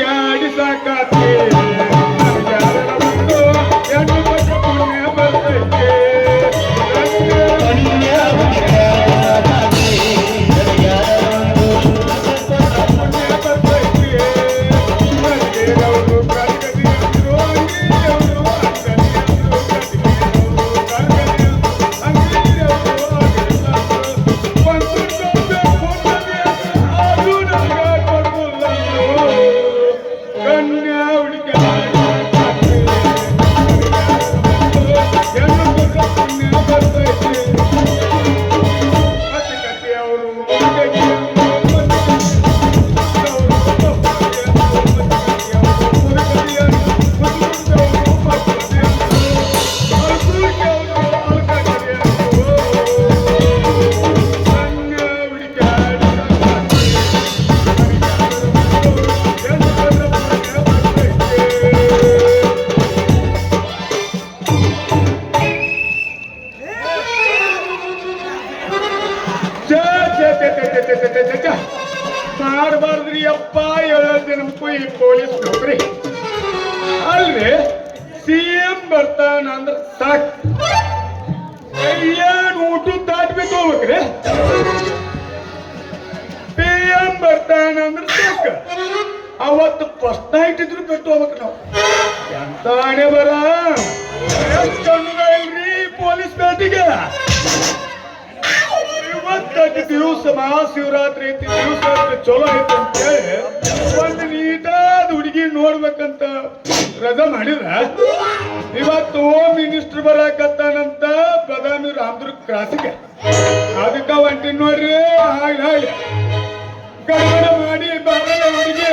ಹುಡುಕ್ಯಾಡಿ ಸಾಕಾತಿ ಹೆಣ್ಣು ಕೊಟ್ಟ ಪುಣ್ಯ ಬರ್ತೈತೆ ಮಾಡಬಾರ್ದ್ರಿ ಅಪ್ಪ 7 ದಿನಕ್ಕೂ ಈ ಪೊಲೀಸ್ ನೌಕರಿ ಅಲ್ರಿ ಸಿಎಂ ಬರ್ತಾನಂದ್ರ ಸಾಕ್ ಏನ್ ಊಟ ದಾಟ್ಬೇಕು ಹೋಗ್ಬೇಕ್ರಿ PM ಬರ್ತಾನಂದ್ರ ಸಾಕ್ ಅವತ್ತು ಫಸ್ಟ್ ನೈಟ್ ಇದ್ರು ಬಿಟ್ಟು ಹೋಗ್ಬೇಕು ನಾವು ಎಂತ ಹಣೆ ಬರ ಇಲ್ರಿ ಪೊಲೀಸ್ ಬೇಟಿಗೆ ಇವತ್ತು ದಿವಸ ಮಹಾಶಿವರಾತ್ರಿ ಐತಿ ದಿವಸ ಚಲೋ ಐತಿ ಅಂತೇಳಿ ಒಂದು ನೀಟಾದ ಹುಡುಗಿ ನೋಡ್ಬೇಕಂತ ರಜಾ ಮಾಡಿದ್ರ ಇವತ್ತು ಹೋಮ್ ಮಿನಿಸ್ಟರ್ ಬರಾಕತ್ತಾನಂತ ಬದಾಮಿ ರಾಮದುರ್ಗ ಕ್ರಾಸಿಗೆ ಅದಕ್ಕ ಹೊಂಟಿ ನೋಡ್ರಿ ಹಾಗೆ ಹಾಗೆ ಗಡಗಡ ಮಾಡಿ ಬರಲ್ಲ ಹುಡುಗಿ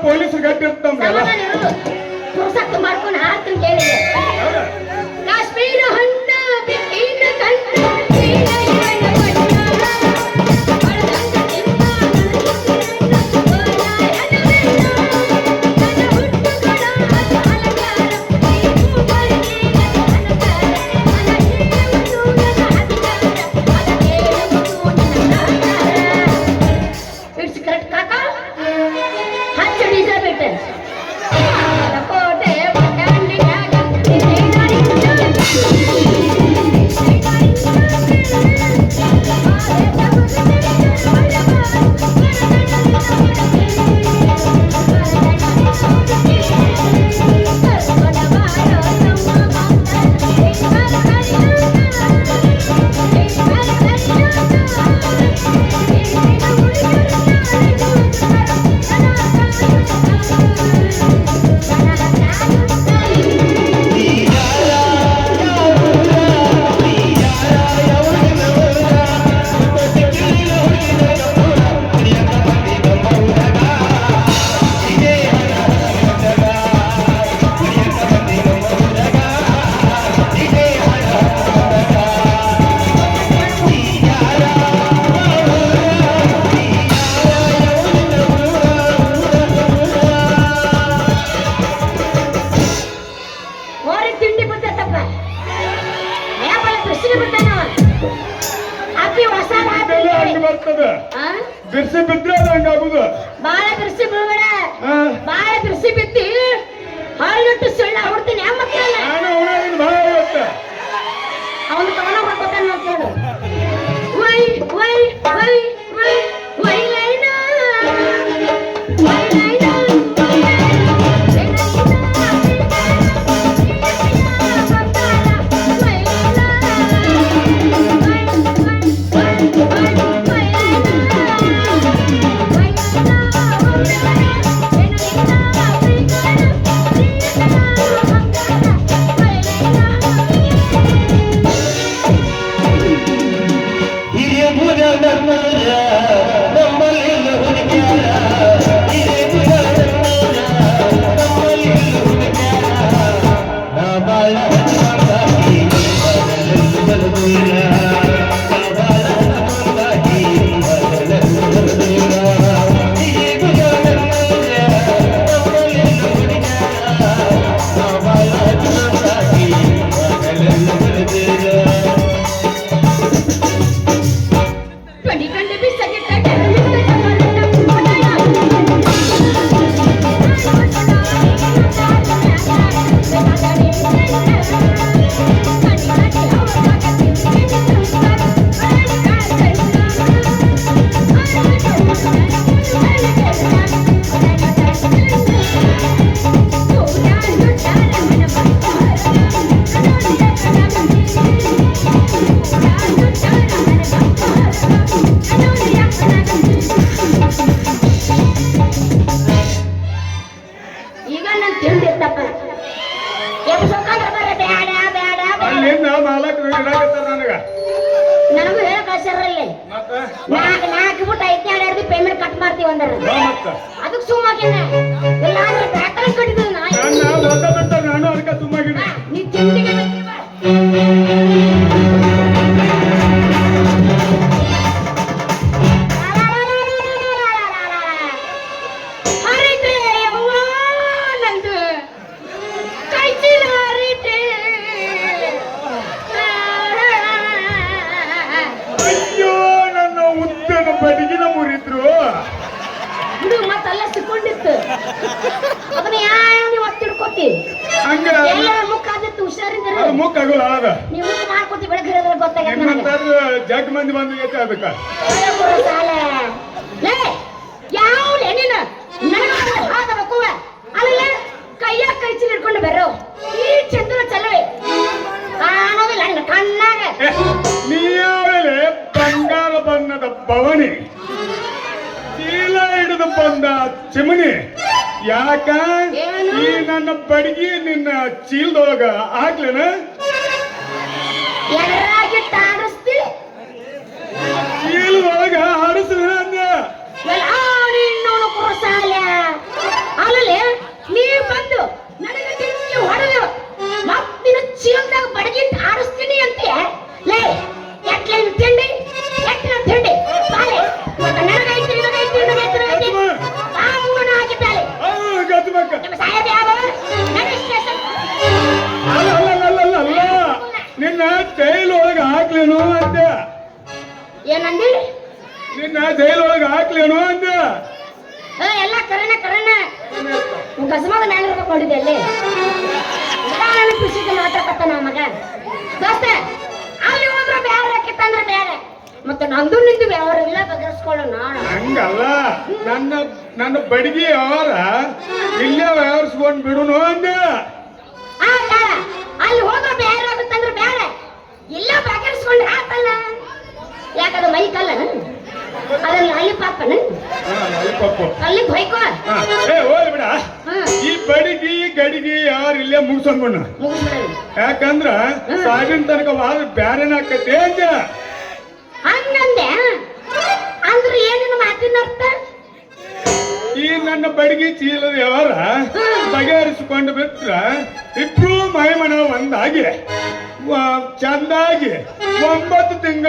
ಪೊಲೀಸರು ಗಟ್ಟಿರ್ತಾರ ಮಾಡ್ಕೊಂಡು ಹಾಡ್ತೀನಿ ಕೇಳಿ ಕಾಶ್ಮೀರ ಹಣ್ಣ ಮತ್ತ ಅದಕ್ಕೆ ಸುಮ್ಮಾಗೇನೆ ಎಲ್ಲ ಬ್ಯಾಕಲ್ ಕಟ್ಟಿದ್ರು ನಾ ನನ್ನ ಓದದಂತ ನಾನು ಅದಕ್ಕೆ ಸುಮ್ಮಾಗಿದ್ದೆ. ನೀ ತಿಂಡಿಗೆ ಹರಿತೆ ಯವ್ವ ನಂದು ಕೈ ಚೀಲ ಹರಿತೆ ಅಯ್ಯೋ ನನ್ನ ಉದ್ದನ ಬಡಿಗಿನ ಮುರಿದ್ರು. ಇದು ಮತ್ತಲ್ಲ ಸಿಕ್ಕೊಂಡಿತ್ತು ಅದನ್ನ ಯಾವ ನೀವು ಒತ್ತಿಡ್ಕೊತಿ ಹಂಗ ಎಲ್ಲ ಮುಖ ಆದಿತ್ತು ಹುಷಾರಿಂದ ಅದು ಮುಖ ಆಗೋಲ್ಲ ಅದ ನೀವು ಮುಖ ಮಾಡ್ಕೊತಿ ಬೆಳಗ್ಗೆ ಗೊತ್ತಾಗೈತೆ ನನಗೆ ನಿಮ್ಮಂತಾದ್ರು ಜಗ್ ಮಂದಿ ಬಂದಿಗೈತೆ ಅದಕ್ಕ. ಯಾವ್ಲೆ ನೀನು ನನಗಬೇಕು ಅಲ್ಲ ಕೈಯಾಗ ಕೈ ಚೀಲ ಹಿಡ್ಕೊಂಡು ಬರ್ರೋ ಈ ಚಂದ್ರ ಚಲವೇ ಕಾಣೋದಿಲ್ಲ ನಿನ್ನ ಕಣ್ಣಾಗ ನೀ ಆಮೇಲೆ ಬಂಗಾರ ಬಣ್ಣದ ಭವನಿ ಚೀಲ ಹಿಡಿದು ಬಂದ ಚಿಮಣಿ ಯಾಕ ಏನು? ಈ ನನ್ನ ಬಡಗಿ ನಿನ್ನ ಚೀಲದೊಳಗ ಹಾಕ್ಲೇನ? ಎಡರಾಗಿ ತಾಡಿಸ್ತಿ ಚೀಲದೊಳಗ ಆಡಿಸ್ಲೇನ ಅಂದ. ನೀನು ಕುರಸಾಲ ಅಲ್ಲೇ ನೀ ಬಂದು ನನಗೆ ತಿಂಡಿ ಹೊಡೆದು ಮತ್ತಿನ ಚೀಲದಾಗ ಬಡಗಿ ಆಡಿಸ್ತೀನಿ ಅಂತೀಯ ಲೇ ಎಟ್ಲೆ ತಿಂಡಿ ಎಟ್ಲೆ ತಿಂಡಿ ಬಾಲೆ ನನಗೈತಿ ನಿನಗೈತಿ ನಿನಗೈತಿ ಬಾಮುನ ಹಾಕಿದ್ದಾಳೆ ಗದ್ಮಕ್ಕ ನಿಮ್ಮ ಸಾಹೇಬ್ ಯಾವ ನನಗೆ ಸ್ಟೇಷನ್ ಅಲ್ಲ ನಿನ್ನ ಜೈಲೊಳಗ ಹಾಕ್ಲೇನು ಅಂದ. ಏನಂದಿ ನಿನ್ನ ಜೈಲೊಳಗ ಹಾಕ್ಲೇನು ಅಂದ. ಎಲ್ಲ ಕರೆನ ಗಸಮದ ಮೇಲೆ ಇರ್ಬೇಕು ನೋಡಿದೆ ಅಲ್ಲಿ ನಾನು ಖುಷಿಗೆ ಮಾತಾಡ್ಕತ್ತಾನ ಮಗ ದೋಸ್ತ ಅಲ್ಲಿ ಹೋದ್ರೆ ಬೇರೆ ಹಾಕಿತ್ತಂದ್ರೆ ಬೇರೆ ಮತ್ತೆ ನಂದು ನಿಂದು ವ್ಯವಹಾರ ಇಲ್ಲ ಬಗೆಹರಿಸ್ಕೊಳ್ಳೋ ನಾನು ಹಂಗಲ್ಲ ನನ್ನ ಬಡಗಿ ಅವರ ಇಲ್ಲೇ ವ್ಯವಹರಿಸ್ಕೊಂಡ್ ಬಿಡುನು ಅಂದ. ಬೇಡ ಅಲ್ಲಿ ಹೋದ್ರೆ ಬೇರೆ ಆಗುತ್ತಂದ್ರೆ ಬೇರೆ ಇಲ್ಲ ಬಗೆಹರಿಸ್ಕೊಂಡ್ರೆ ಆತಲ್ಲ ಯಾಕದು ಮೈ ಕಲ್ಲ ಅದನ್ನ ಅಲ್ಲಿ ಪಾಪನ ಅಲ್ಲಿ ಹೊಯ್ಕೋ ಹೋಗ್ಲಿ ಬಿಡ. ಈ ಬಡಗಿ ಗಡಿಗೆ ಯಾರು ಇಲ್ಲೇ ಮುಗಿಸ್ಕೊಂಡ್ಬಿಡ. ಮುಗಿಸ್ಬಿಡೋಣ ಯಾಕಂದ್ರ ಸಾವಿನ ತನಕ ವಾರ ಬ್ಯಾರೇನ ಆಕತಿ ಅಂದ. ಹಂಗಂದೆ ಅಂದ್ರೆ ಏನಿನ ಮಾತಿನ ಅರ್ಥ ಈ ನನ್ನ ಬಡಗಿ ಚೀಲದ ವ್ಯವಹಾರ ಬಗೆಹರಿಸಿಕೊಂಡು ಬಿಟ್ರ ಇಬ್ರು ಮೈಮನ ಒಂದಾಗಿ ಚಂದಾಗಿ 9 ತಿಂಗಳು